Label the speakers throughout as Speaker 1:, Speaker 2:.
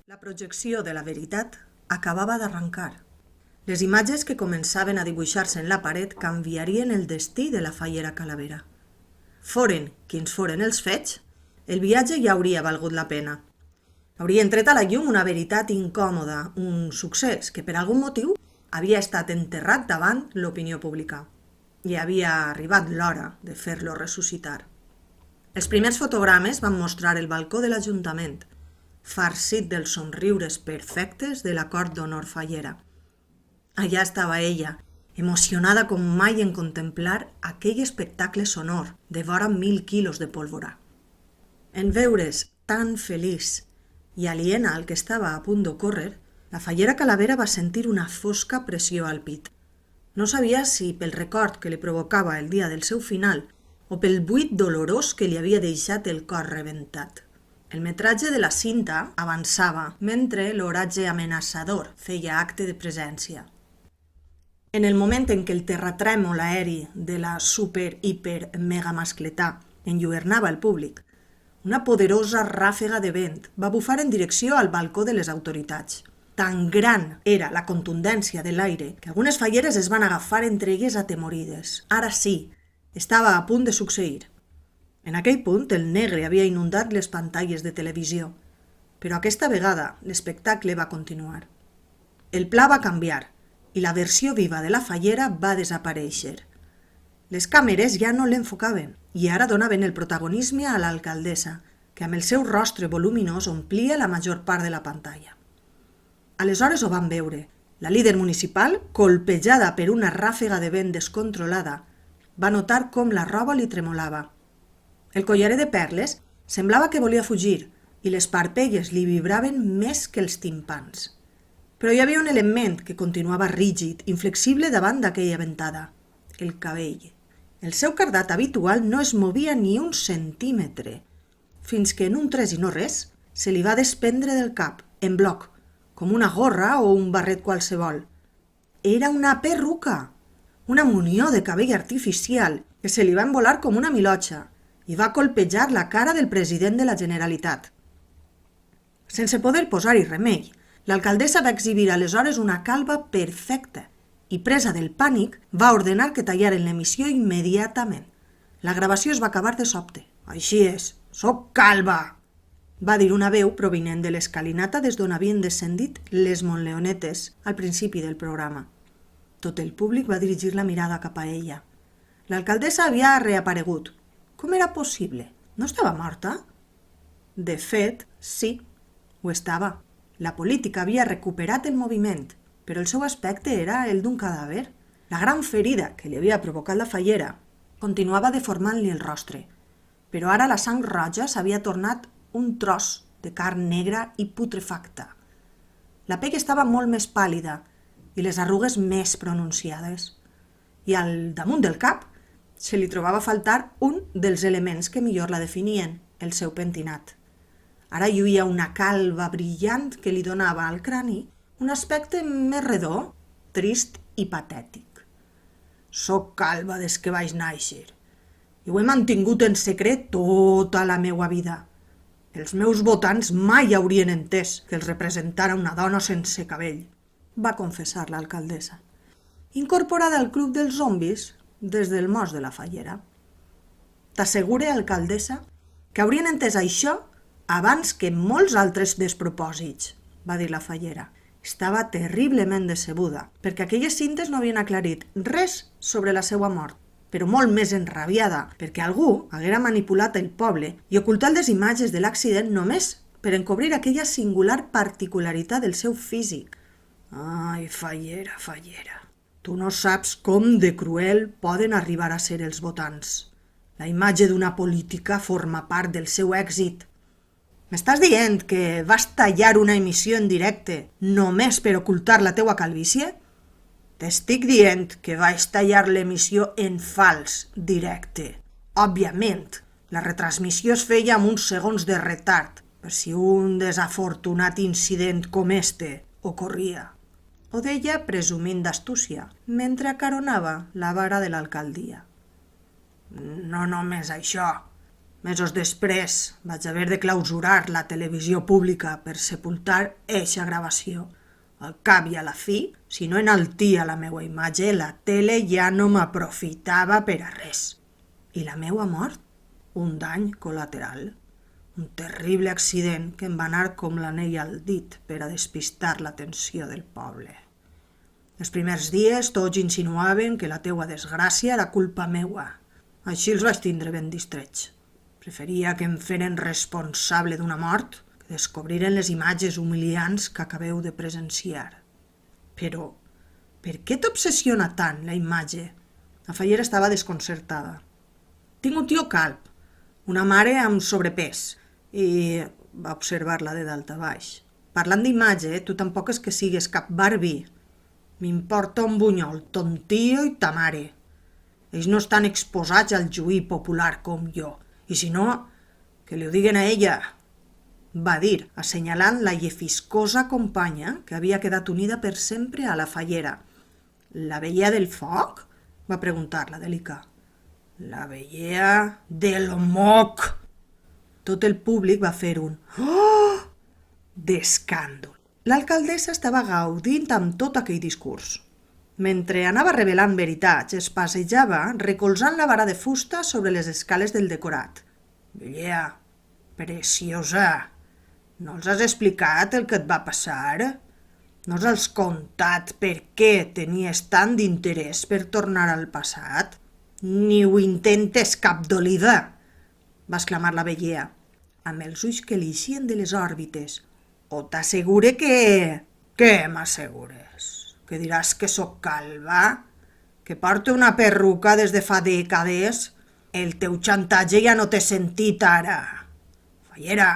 Speaker 1: La projecció de la veritat acabava d'arrencar. Les imatges que començaven a dibuixar-se en la paret canviarien el destí de la fallera Calavera. Foren quins foren els fets, el viatge ja hauria valgut la pena. Haurien tret a la llum una veritat incòmoda, un succés que per algun motiu havia estat enterrat davant l'opinió pública. I havia arribat l'hora de fer-lo ressuscitar. Els primers fotogrames van mostrar el balcó de l'Ajuntament, farcit dels somriures perfectes de la cort d'honor fallera. Allà estava ella, emocionada com mai en contemplar aquell espectacle sonor de vora 1000 quilos de pólvora. En veure's tan feliç i aliena al que estava a punt d'ocórrer, la fallera Calavera va sentir una fosca pressió al pit. No sabia si pel record que li provocava el dia del seu final o pel buit dolorós que li havia deixat el cor rebentat. El metratge de la cinta avançava mentre l'oratge amenaçador feia acte de presència. En el moment en què el terratrèmol aeri de la super-hiper-mega-mascletà enlluernava el públic, una poderosa ràfega de vent va bufar en direcció al balcó de les autoritats. Tan gran era la contundència de l'aire que algunes falleres es van agafar entre elles atemorides. Ara sí, estava a punt de succeir. En aquell punt el negre havia inundat les pantalles de televisió, però aquesta vegada l'espectacle va continuar. El pla va canviar i la versió viva de la fallera va desaparèixer. Les càmeres ja no l'enfocaven i ara donaven el protagonisme a l'alcaldessa, que amb el seu rostre voluminós omplia la major part de la pantalla. Aleshores ho van veure. La líder municipal, colpejada per una ràfega de vent descontrolada, va notar com la roba li tremolava. El collaret de perles semblava que volia fugir i les parpelles li vibraven més que els timpans. Però hi havia un element que continuava rígid, inflexible davant d'aquella ventada: el cabell. El seu cardat habitual no es movia ni un centímetre, fins que en un tres i no res se li va desprendre del cap, en bloc, com una gorra o un barret qualsevol. Era una perruca, una munió de cabell artificial que se li va envolar com una milotxa i va colpejar la cara del president de la Generalitat. Sense poder posar-hi remei, l'alcaldessa va exhibir aleshores una calva perfecta i, presa del pànic, va ordenar que tallaren l'emissió immediatament. La gravació es va acabar de sobte. «Així és, soc calva!», va dir una veu provinent de l'escalinata des d'on havien descendit les Montleonetes al principi del programa. Tot el públic va dirigir la mirada cap a ella. L'alcaldessa havia reaparegut. Com era possible? No estava morta? De fet, sí, ho estava. La política havia recuperat el moviment, però el seu aspecte era el d'un cadàver. La gran ferida que li havia provocat la fallera continuava deformant-li el rostre, però ara la sang roja s'havia tornat un tros de carn negra i putrefacta. La pell estava molt més pàl·lida i les arrugues més pronunciades. I al damunt del cap se li trobava a faltar un dels elements que millor la definien, el seu pentinat. Ara lluïa una calva brillant que li donava al crani un aspecte més redó, trist i patètic. «Soc calva des que vaig néixer i ho he mantingut en secret tota la meua vida. Els meus votants mai haurien entès que els representara una dona sense cabell», va confessar l'alcaldessa, incorporada al club dels zombis des del mos de la fallera. «T'assegure, alcaldessa, que haurien entès això abans que molts altres despropòsits», va dir la fallera. Estava terriblement decebuda, perquè aquelles cintes no havien aclarit res sobre la seva mort, però molt més enrabiada, perquè algú haguera manipulat el poble i ocultat les imatges de l'accident només per encobrir aquella singular particularitat del seu físic. «Ai, fallera, fallera, tu no saps com de cruel poden arribar a ser els votants. La imatge d'una política forma part del seu èxit. M'estàs dient que vas tallar una emissió en directe només per ocultar la teua calvície? T'estic dient que vaig tallar l'emissió en fals directe. Òbviament, la retransmissió es feia amb uns segons de retard, per si un desafortunat incident com este ocorria», ho deia presumint d'astúcia, mentre acaronava la vara de l'alcaldia. «No només això. Mesos després vaig haver de clausurar la televisió pública per sepultar eixa gravació. Al cap i a la fi, si no enaltia la meua imatge, la tele ja no m'aprofitava per a res. I la meua mort? Un dany col·lateral. Un terrible accident que em va anar com l'anell al dit per a despistar l'atenció del poble. Els primers dies tots insinuaven que la teua desgràcia era culpa meua. Així els vaig tindre ben distrets. Preferia que em feren responsable d'una mort que descobriren les imatges humiliants que acabeu de presenciar. Però, per què t'obsessiona tant la imatge? La fallera estava desconcertada. Tinc un tio calb, una mare amb sobrepès, i va observar-la de dalt a baix. Parlant d'imatge, tu tampoc és que sigues cap Barbie. M'importa un bunyol, ton tio i ta mare. Ells no estan exposats al juí popular com jo. I si no, que li ho diguen a ella, va dir, assenyalant la llefiscosa companya que havia quedat unida per sempre a la fallera. La vellea del foc? Va preguntar la Delica. La vellea del moc. Tot el públic va fer un «Oh!» d'escàndol. L'alcaldessa estava gaudint amb tot aquell discurs. Mentre anava revelant veritats, es passejava recolzant la vara de fusta sobre les escales del decorat. «Vellea, preciosa, no els has explicat el que et va passar? No els has contat per què tenies tant d'interès per tornar al passat? Ni ho intentes, cap d'olida!» va exclamar la vellea, amb els ulls que li eixien de les òrbites. «O t'assegure que...» «Què m'assegures? Que diràs que sóc calva? Que porto una perruca des de fa dècades? El teu xantatge ja no té sentit ara. Fallera,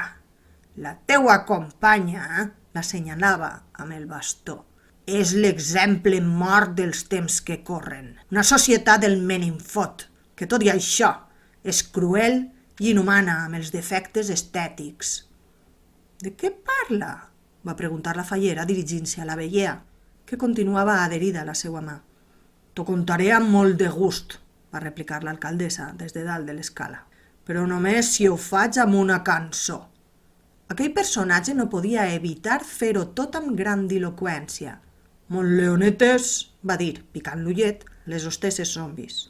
Speaker 1: la teua companya, l'assenyalava amb el bastó, és l'exemple mort dels temps que corren. Una societat del meninfot, que tot i això és cruel i inhumana amb els defectes estètics. «De què parla?», va preguntar la fallera dirigint-se a la vellea, que continuava adherida a la seva mà. «T'ho contaré amb molt de gust», va replicar l'alcaldessa des de dalt de l'escala, «però només si ho faig amb una cançó». Aquell personatge no podia evitar fer-ho tot amb grandiloqüència. «Montleonetes», va dir, picant l'ullet, les hostesses zombis.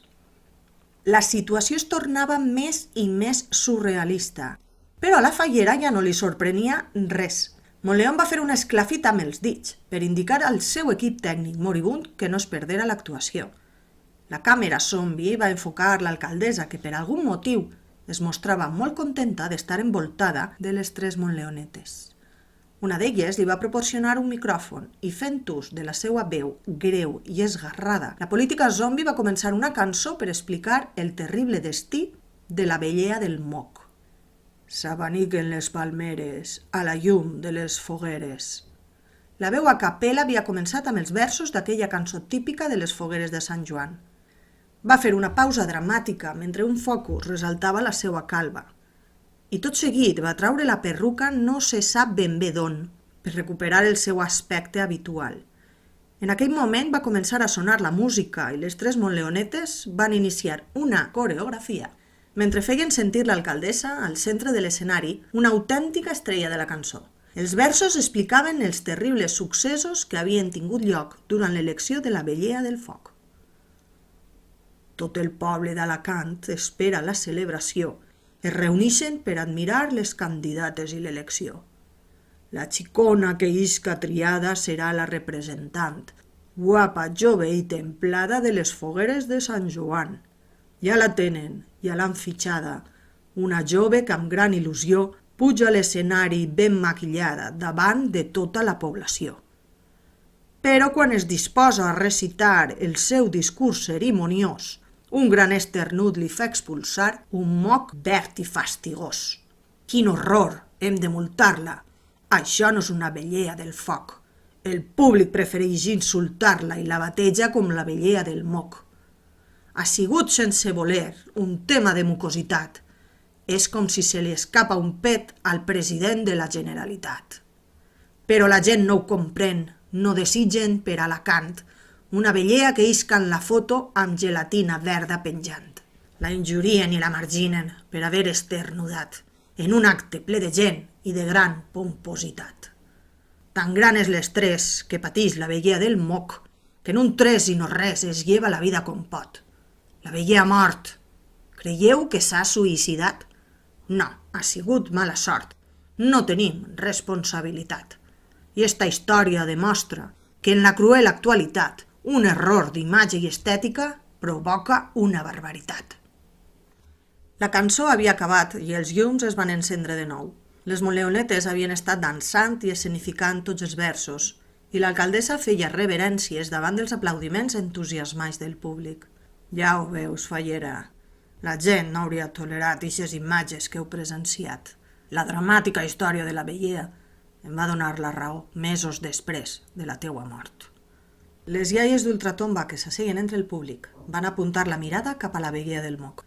Speaker 1: La situació es tornava més i més surrealista, però a la fallera ja no li sorprenia res. Montleón va fer un esclafit amb els dits per indicar al seu equip tècnic moribund que no es perdera l'actuació. La càmera zombi va enfocar l'alcaldessa, que per algun motiu es mostrava molt contenta d'estar envoltada de les tres Montleonetes. Una d'elles li va proporcionar un micròfon i fent ús de la seva veu greu i esgarrada, la política zombi va començar una cançó per explicar el terrible destí de la vellea del moc. S'abaniquen les palmeres a la llum de les fogueres. La veu a capella havia començat amb els versos d'aquella cançó típica de les fogueres de Sant Joan. Va fer una pausa dramàtica mentre un focus resaltava la seva calva. I tot seguit va traure la perruca no se sap ben bé d'on, per recuperar el seu aspecte habitual. En aquell moment va començar a sonar la música i les tres Montleonetes van iniciar una coreografia mentre feien sentir l'alcaldessa al centre de l'escenari, una autèntica estrella de la cançó. Els versos explicaven els terribles successos que havien tingut lloc durant l'elecció de la vellea del foc. Tot el poble d'Alacant espera la celebració. Es reuneixen per admirar les candidates i l'elecció. La xicona que isca triada serà la representant, guapa, jove i templada de les fogueres de Sant Joan. Ja la tenen, ja l'han fitxada, una jove que amb gran il·lusió puja a l'escenari ben maquillada davant de tota la població. Però quan es disposa a recitar el seu discurs cerimoniós, un gran esternut li fa expulsar un moc verd i fastigós. Quin horror! Hem de multar-la. Això no és una vellea del foc. El públic prefereix insultar-la i la bateja com la vellea del moc. Ha sigut sense voler un tema de mucositat. És com si se li escapa un pet al president de la Generalitat. Però la gent no ho comprèn, no desitgen per Alacant una vellea que isca en la foto amb gelatina verda penjant. La injurien i la marginen per haver esternudat en un acte ple de gent i de gran pompositat. Tan gran és l'estrès que patix la veguea del moc que en un tres i no res es lleva la vida com pot. La veguea ha mort. Creieu que s'ha suïcidat? No, ha sigut mala sort. No tenim responsabilitat. I esta història demostra que en la cruel actualitat un error d'imatge i estètica provoca una barbaritat. La cançó havia acabat i els llums es van encendre de nou. Les moleonetes havien estat dansant i escenificant tots els versos i l'alcaldessa feia reverències davant dels aplaudiments entusiasmats del públic. Ja ho veus, fallera. La gent no hauria tolerat ixes imatges que heu presenciat. La dramàtica història de la veguea em va donar la raó mesos després de la teua mort. Les iaies d'ultratomba que s'asseien entre el públic van apuntar la mirada cap a la veguea del moc.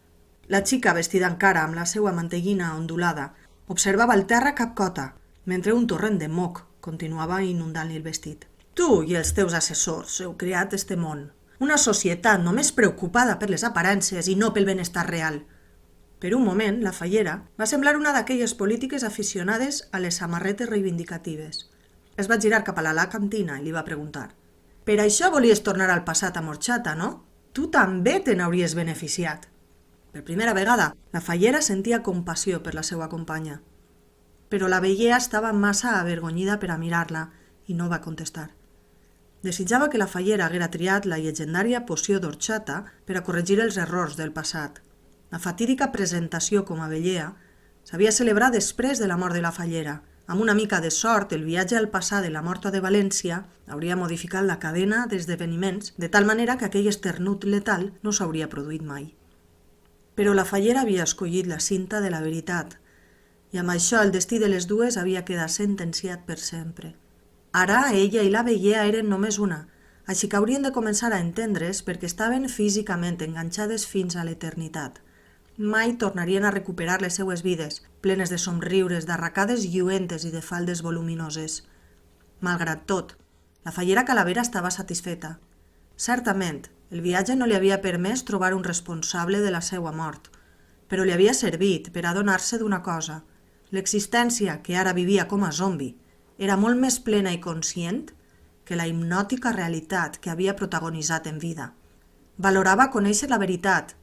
Speaker 1: La xica, vestida encara amb la seva manteguina ondulada, observava el terra capcota, mentre un torrent de moc continuava inundant-li el vestit. Tu i els teus assessors heu creat este món, una societat només preocupada per les aparences i no pel benestar real. Per un moment, la fallera va semblar una d'aquelles polítiques aficionades a les samarretes reivindicatives. Es va girar cap a la cantina i li va preguntar: «Per això volies tornar al passat amb horchata, no? Tu també te n'hauries beneficiat». Per primera vegada, la fallera sentia compassió per la seva companya. Però la veguea estava massa avergonyida per a mirar-la i no va contestar. Desitjava que la fallera haguera triat la llegendària poció d'orxata per a corregir els errors del passat. La fatídica presentació com a veguea s'havia celebrat després de la mort de la fallera. Amb una mica de sort, el viatge al passat de la morta de València hauria modificat la cadena d'esdeveniments de tal manera que aquell esternut letal no s'hauria produït mai. Però la fallera havia escollit la cinta de la veritat, i amb això el destí de les dues havia quedat sentenciat per sempre. Ara ella i la veguea eren només una, així que haurien de començar a entendre's perquè estaven físicament enganxades fins a l'eternitat. Mai tornarien a recuperar les seues vides, plenes de somriures, d'arracades lluentes i de faldes voluminoses. Malgrat tot, la fallera Calavera estava satisfeta. Certament, el viatge no li havia permès trobar un responsable de la seva mort, però li havia servit per adonar-se d'una cosa. L'existència, que ara vivia com a zombi, era molt més plena i conscient que la hipnòtica realitat que havia protagonitzat en vida. Valorava conèixer la veritat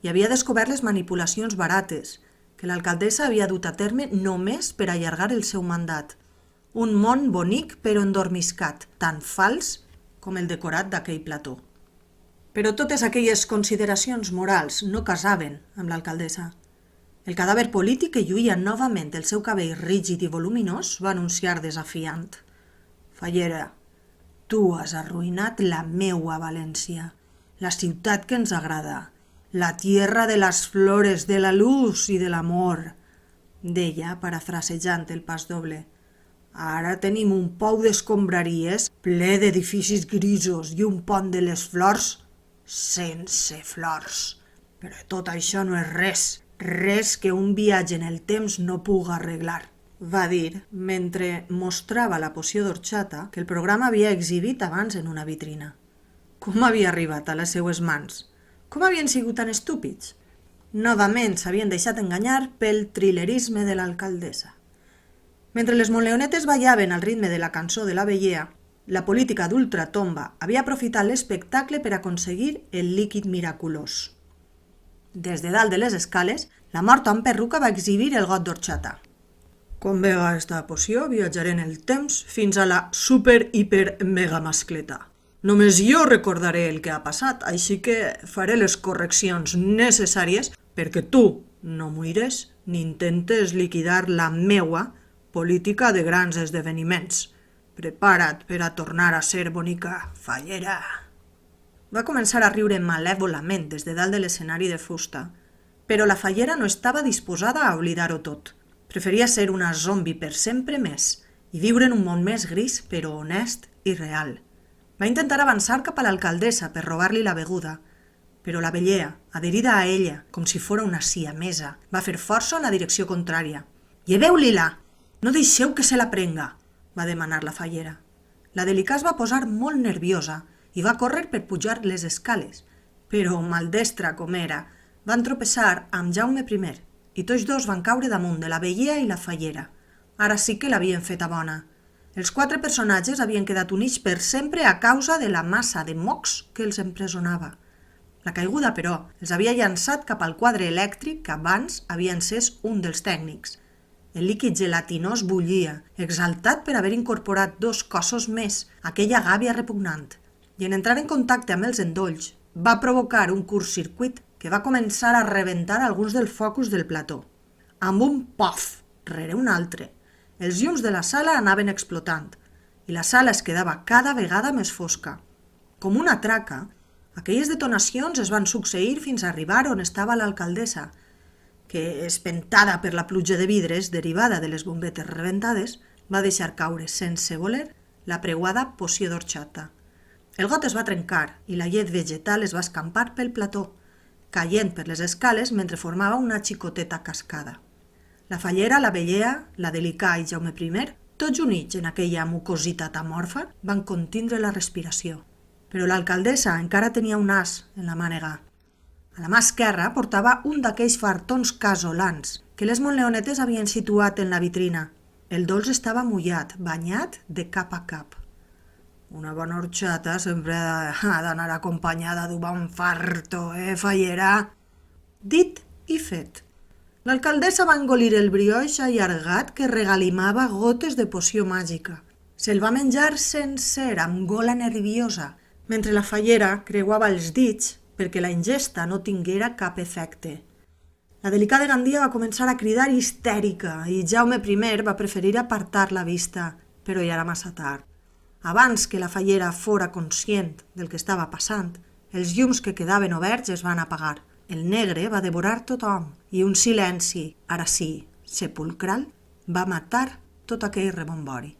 Speaker 1: i havia descobert les manipulacions barates que l'alcaldessa havia dut a terme només per allargar el seu mandat. Un món bonic però endormiscat, tan fals com el decorat d'aquell plató. Però totes aquelles consideracions morals no casaven amb l'alcaldessa. El cadàver polític que lluïa novament el seu cabell rígid i voluminós va anunciar desafiant: «Fallera, tu has arruïnat la meua València, la ciutat que ens agrada, la tierra de las flores, de la luz i de l'amor», deia, parafrasejant el pas doble. «Ara tenim un pou d'escombraries ple d'edificis grisos i un pont de les flors sense flors. Però tot això no és res, res que un viatge en el temps no puga arreglar», va dir, mentre mostrava la poció d'orxata que el programa havia exhibit abans en una vitrina. Com havia arribat a les seues mans? Com havien sigut tan estúpids? Novament s'havien deixat enganyar pel trilerisme de l'alcaldessa. Mentre les moleonetes ballaven al ritme de la cançó de la veguea, la política d'ultratomba havia aprofitat l'espectacle per aconseguir el líquid miraculós. Des de dalt de les escales, la morta amb perruca va exhibir el got d'orxata. «Quan vega esta poció viatjaré en el temps fins a la super-hiper-mega-mascleta. Només jo recordaré el que ha passat, així que faré les correccions necessàries perquè tu no muires ni intentes liquidar la meua política de grans esdeveniments. Prepara't per a tornar a ser bonica, fallera». Va començar a riure malèvolament des de dalt de l'escenari de fusta, però la fallera no estava disposada a oblidar-ho tot. Preferia ser una zombi per sempre més i viure en un món més gris però honest i real. Va intentar avançar cap a l'alcaldessa per robar-li la beguda, però la veguea, adherida a ella com si fora una siamesa, va fer força en la direcció contrària. «Lleveu-li-la! No deixeu que se la prenga!», va demanar la fallera. La delicà es va posar molt nerviosa i va córrer per pujar les escales, però, maldestra com era, van tropeçar amb Jaume I i tots dos van caure damunt de la vellea i la fallera. Ara sí que l'havien feta bona. Els 4 personatges havien quedat units per sempre a causa de la massa de mocs que els empresonava. La caiguda, però, els havia llançat cap al quadre elèctric que abans havia encès un dels tècnics. El líquid gelatinós bullia, exaltat per haver incorporat 2 cossos més a aquella gàbia repugnant, i en entrar en contacte amb els endolls va provocar un curtcircuit que va començar a rebentar alguns dels focus del plató. Amb un pof rere un altre, els llums de la sala anaven explotant i la sala es quedava cada vegada més fosca. Com una traca, aquelles detonacions es van succeir fins a arribar on estava l'alcaldessa, que, espentada per la pluja de vidres derivada de les bombetes rebentades, va deixar caure, sense voler, la preuada poció d'orxata. El got es va trencar i la llet vegetal es va escampar pel plató, caient per les escales mentre formava una xicoteta cascada. La fallera, la vellea, la delicà i Jaume I, tots units en aquella mucositat amorfa, van contindre la respiració. Però l'alcaldessa encara tenia un as en la mànega. A la mà esquerra portava un d'aquells fartons casolans que les monleonetes havien situat en la vitrina. El dolç estava mullat, banyat de cap a cap. Una bona horxata sempre ha d'anar acompanyada d'un bon farto, fallera? Dit i fet. L'alcaldessa va engolir el brioix allargat que regalimava gotes de poció màgica. Se'l va menjar sencer, amb gola nerviosa, mentre la fallera creuava els dits perquè la ingesta no tinguera cap efecte. La delicada Gandia va començar a cridar histèrica i Jaume I va preferir apartar la vista, però ja era massa tard. Abans que la fallera fora conscient del que estava passant, els llums que quedaven oberts es van apagar. El negre va devorar tothom i un silenci, ara sí, sepulcral, va matar tot aquell rebombori.